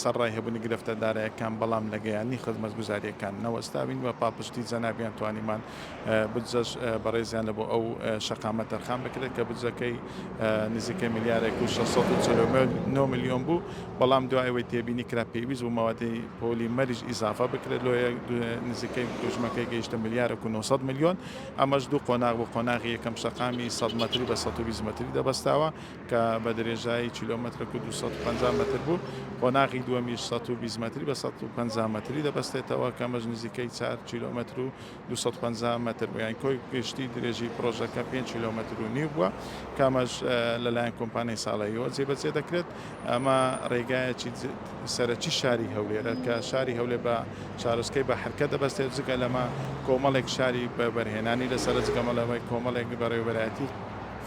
سەرڕای هەبوونی گرفتەدارەکان بەڵام لەگەیانی خزمەتگوزاریەکان نەوەستابین و پاپشتی جەنابیان توانیمان بجەش بەڕێزیان لە بۆ ئەو شەقامە تەرخان بکرێت کە بجەکەی نزیکەی ملیارێک و 649 میلیۆن بوو بەڵام دوایەوەی تێبینی کرا پێویست و ماوەدەی پۆلیمەریش ئیزافە بکرێت لۆیە نزیکەی کوژمەکەی گەیشتە ملیارێک و 900 میلیۆن ئەمەش دوو قۆناغ بۆ قۆناغی یەکەم شەقامی 100 مەتری بە 120 مەتری دەبەستاوە کە بە درێژایی کیلۆمەترێک و 250 مەتر بوو قۆناغی دووەمیش 120 مەتری بە 150 مەتری دەبەستێتەوە کە ئەمەش نزیکەی 4 کیلۆمەتر و 250 مەتر بوو یان کۆی گشتی درێژی پرۆژەکە 5 کیلۆمەتر و نیو بووە کامەش لەلایەن کۆمپانیای ساڵاییەوە جێبەجێ دەکرێت ئەمە ڕێگایەکی سەرەکی شاری هەولێرە کە شاری هەولێر بە چارۆسکەی بە حرکە دەبەستێت جگە لەمە کۆمەڵێک شاری بەبەرهێنانی لەسەر جگەمەڵەوەی کۆمەڵێک بەڕێوەبەرایەتی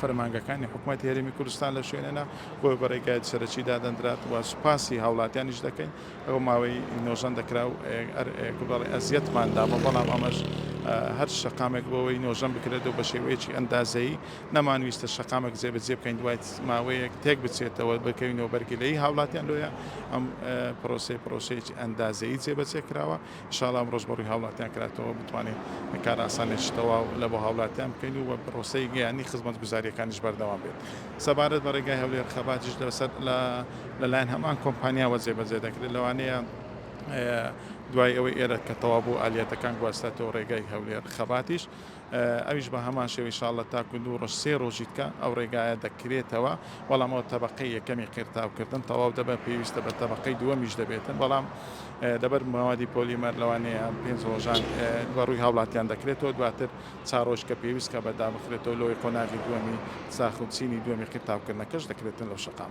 فەرمانگەکانی حکوومەتی هەرێمی کوردستان لە شوێنەنا بۆی بەڕێگای سەرەکی دادەنرات و سوپاسی هاوڵاتیانیش دەکەین ئەو ماوەی نۆژەن دەکرا و بەڵێ ئەزیەتماندامە بەڵام ئەمەش هەر شەقامێک بۆەوەی نۆژەن بکرێت و بە شێوەیەکی ئەندازایی نەمانویستە شەقامێک جێبەجێ بکەین دوای ماوەیەک تێک بچێتەوە بکەینەوە بەرگلەی هاوڵاتیان لۆیە ئەم پرۆسەیەکی ئەندازایی جێبەجێ کراوە ئینشاڵڵا ئەم ڕۆژبەڕووی هاوڵاتیان کراتەوە بتوانین کار ئاسانێکشتەوە لە بۆ هاوڵاتیان بکەین و بە پرۆسەی گەیانی خزمەتگوزاریەکانیش بەردەوام بێت سەبارەت بە ڕێگای هەولێر خەباتیش لەسەر لەلایەن هەمان کۆمپانیاوە جێبەجێ دەکرێت لەوانەیە دوای ئەوەی ئێرە کە تەواو بوو ئالیەتەکان گواستێتەوە ڕێگای هەولێر خەباتیش ئەویش بە هەمان شێوەی ئینشاڵڵا تاکو دوو ڕۆژ سێ ڕۆژی بکە ئەو ڕێگایە دەکرێتەوە بەڵام ئەوە تەبەقەی یەکەمی قیرتاوکردن تەواو دەبێت پێویستە بە تەبەقەی دووەمیش دەبێتن بەڵام دەبەر موادی پۆلیمەر لەوانەیە 5 ڕۆژان بەڕووی هاوڵاتیان دەکرێتەوە دواتر چاڕۆژ کە پێویست کە بەدابخرێتەوە لۆی قۆناغی دووەمی ساخ و چینی دووەمی قیرتاوکردنەکەش دەکرێتن لەو شەقام.